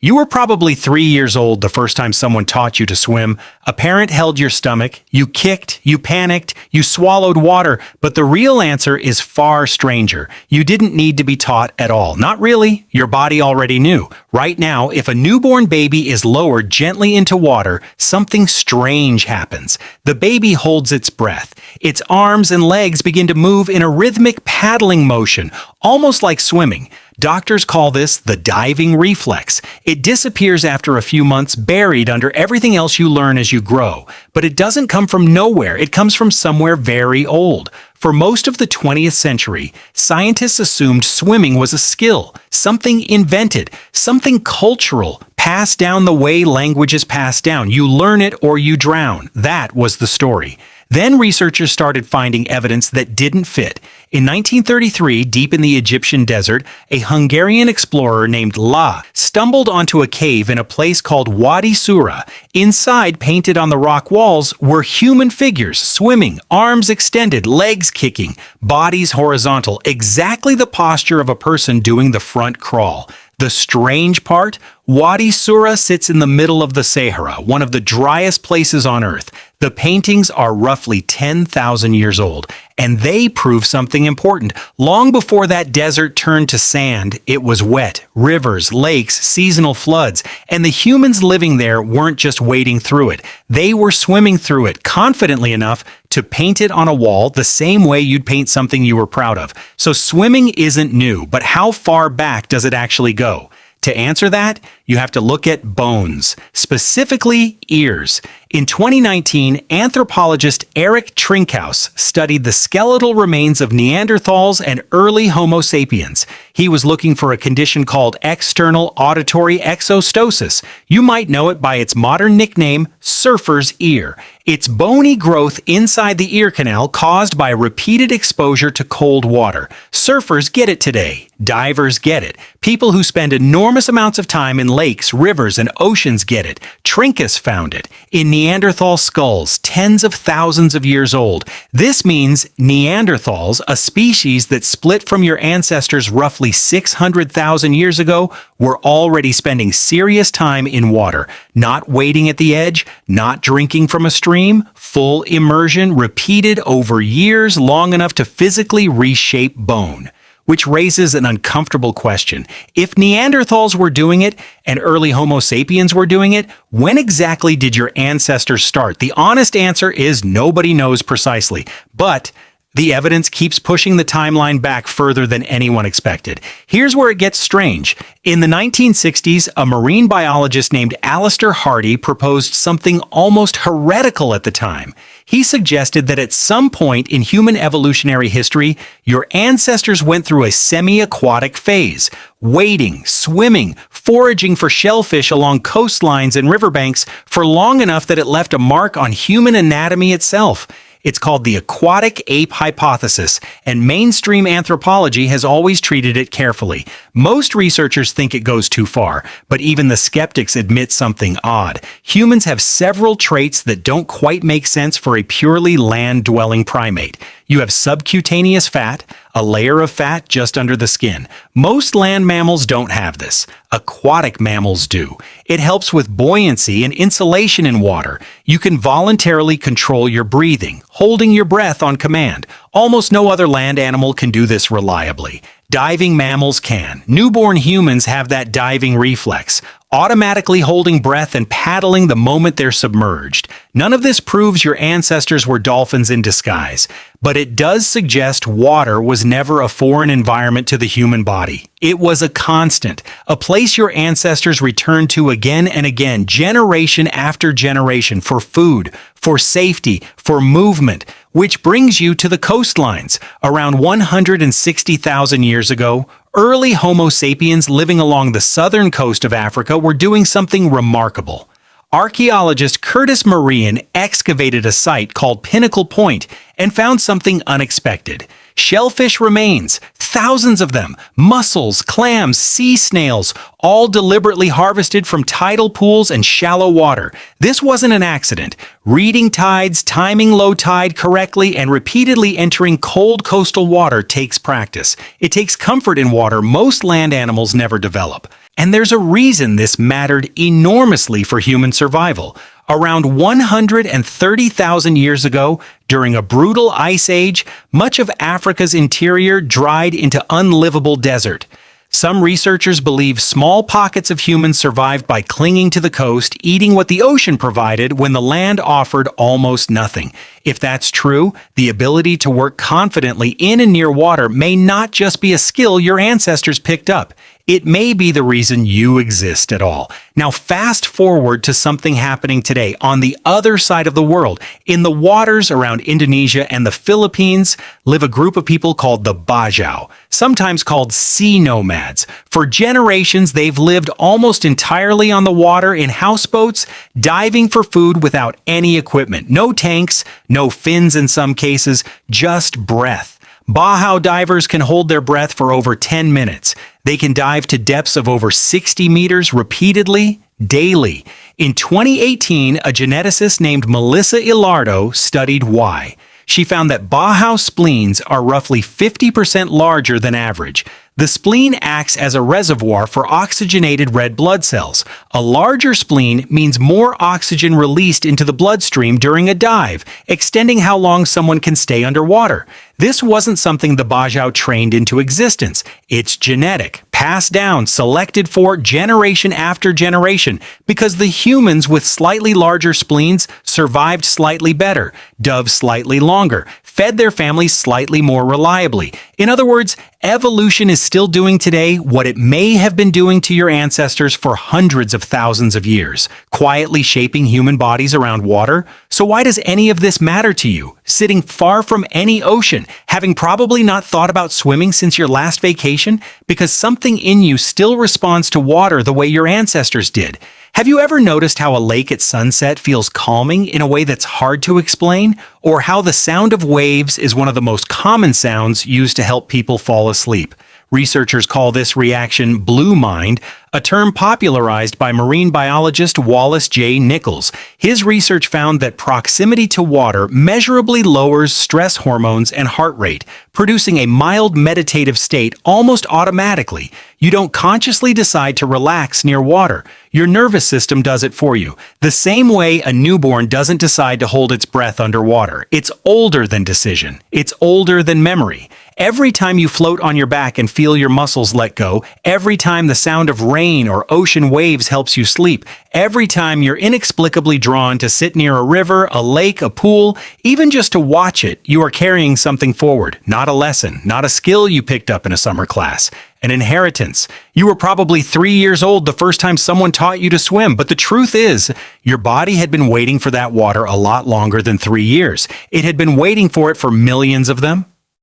You were probably 3 years old the first time someone taught you to swim. A parent held your stomach, you kicked, you panicked, you swallowed water, but the real answer is far stranger. You didn't need to be taught at all. Not really. Your body already knew. Right now, if a newborn baby is lowered gently into water, something strange happens. The baby holds its breath. Its arms and legs begin to move in a rhythmic paddling motion, almost like swimming. Doctors call this the diving reflex. It disappears after a few months, buried under everything else you learn as you grow. But it doesn't come from nowhere. It comes from somewhere very old. For most of the 20th century, scientists assumed swimming was a skill, something invented, something cultural, passed down the way language is passed down. You learn it or you drown. That was the story. Then researchers started finding evidence that didn't fit. In 1933, deep in the Egyptian desert, a Hungarian explorer named La stumbled onto a cave in a place called Wadi Sura. Inside, painted on the rock walls, were human figures swimming, arms extended, legs kicking, bodies horizontal, exactly the posture of a person doing the front crawl. The strange part? Wadi Sura sits in the middle of the Sahara, one of the driest places on Earth. The paintings are roughly 10,000 years old, and they prove something important. Long before that desert turned to sand, it was wet, rivers, lakes, seasonal floods, and the humans living there weren't just wading through it. They were swimming through it confidently enough to paint it on a wall the same way you'd paint something you were proud of. So swimming isn't new, but how far back does it actually go? To answer that, you have to look at bones, specifically ears. In 2019, anthropologist Eric Trinkhaus studied the skeletal remains of Neanderthals and early Homo sapiens. He was looking for a condition called external auditory exostosis. You might know it by its modern nickname, surfer's ear. It's bony growth inside the ear canal caused by repeated exposure to cold water. Surfers get it today. Divers get it. People who spend enormous amounts of time in lakes, rivers, and oceans get it. Trinkhaus found it in Neanderthal skulls, tens of thousands of years old. This means Neanderthals, a species that split from your ancestors roughly 600,000 years ago, were already spending serious time in water, not waiting at the edge, not drinking from a stream, full immersion repeated over years long enough to physically reshape bone. Which raises an uncomfortable question. If Neanderthals were doing it and early Homo sapiens were doing it, when exactly did your ancestors start? The honest answer is nobody knows precisely, but the evidence keeps pushing the timeline back further than anyone expected. Here's where it gets strange. In the 1960s, a marine biologist named Alistair Hardy proposed something almost heretical at the time. He suggested that at some point in human evolutionary history, your ancestors went through a semi-aquatic phase, wading, swimming, foraging for shellfish along coastlines and riverbanks for long enough that it left a mark on human anatomy itself. It's called the Aquatic Ape Hypothesis, and mainstream anthropology has always treated it carefully. Most researchers think it goes too far, but even the skeptics admit something odd. Humans have several traits that don't quite make sense for a purely land-dwelling primate. You have subcutaneous fat, a layer of fat just under the skin. Most land mammals don't have this. Aquatic mammals do. It helps with buoyancy and insulation in water. You can voluntarily control your breathing, holding your breath on command. Almost no other land animal can do this reliably. Diving mammals can. Newborn humans have that diving reflex, automatically holding breath and paddling the moment they're submerged. None of this proves your ancestors were dolphins in disguise, but it does suggest water was never a foreign environment to the human body. It was a constant, a place your ancestors returned to again and again, generation after generation, for food, for safety, for movement. Which brings you to the coastlines. Around 160,000 years ago, early Homo sapiens living along the southern coast of Africa were doing something remarkable. Archaeologist Curtis Marian excavated a site called Pinnacle Point and found something unexpected. Shellfish remains, thousands of them, mussels, clams, sea snails, all deliberately harvested from tidal pools and shallow water. This wasn't an accident. Reading tides, timing low tide correctly, and repeatedly entering cold coastal water takes practice. It takes comfort in water most land animals never develop. And there's a reason this mattered enormously for human survival. Around 130,000 years ago, during a brutal ice age, much of Africa's interior dried into unlivable desert. Some researchers believe small pockets of humans survived by clinging to the coast, eating what the ocean provided when the land offered almost nothing. If that's true, the ability to work confidently in and near water may not just be a skill your ancestors picked up. It may be the reason you exist at all. Now fast forward to something happening today on the other side of the world. In the waters around Indonesia and the Philippines live a group of people called the Bajau, sometimes called sea nomads. For generations, they've lived almost entirely on the water in houseboats, diving for food without any equipment. No tanks, no fins in some cases, just breath. Bajau divers can hold their breath for over 10 minutes. They can dive to depths of over 60 meters repeatedly, daily. In 2018, a geneticist named Melissa Ilardo studied why. She found that Bajau spleens are roughly 50% larger than average. The spleen acts as a reservoir for oxygenated red blood cells. A larger spleen means more oxygen released into the bloodstream during a dive, extending how long someone can stay underwater. This wasn't something the Bajau trained into existence. It's genetic, passed down, selected for generation after generation, because the humans with slightly larger spleens survived slightly better, dove slightly longer, fed their families slightly more reliably. In other words, evolution is still doing today what it may have been doing to your ancestors for hundreds of thousands of years, quietly shaping human bodies around water. So why does any of this matter to you? Sitting far from any ocean, having probably not thought about swimming since your last vacation? Because something in you still responds to water the way your ancestors did. Have you ever noticed how a lake at sunset feels calming in a way that's hard to explain? Or how the sound of waves is one of the most common sounds used to help people fall asleep? Researchers call this reaction blue mind, a term popularized by marine biologist Wallace J. Nichols. His research found that proximity to water measurably lowers stress hormones and heart rate, producing a mild meditative state almost automatically. You don't consciously decide to relax near water. Your nervous system does it for you. The same way a newborn doesn't decide to hold its breath underwater. It's older than decision. It's older than memory. Every time you float on your back and feel your muscles let go, every time the sound of rain or ocean waves helps you sleep, every time you're inexplicably drawn to sit near a river, a lake, a pool, even just to watch it, you are carrying something forward, not a lesson, not a skill you picked up in a summer class. An inheritance. You were probably 3 years old the first time someone taught you to swim, but the truth is, your body had been waiting for that water a lot longer than 3 years. It had been waiting for it for millions of them.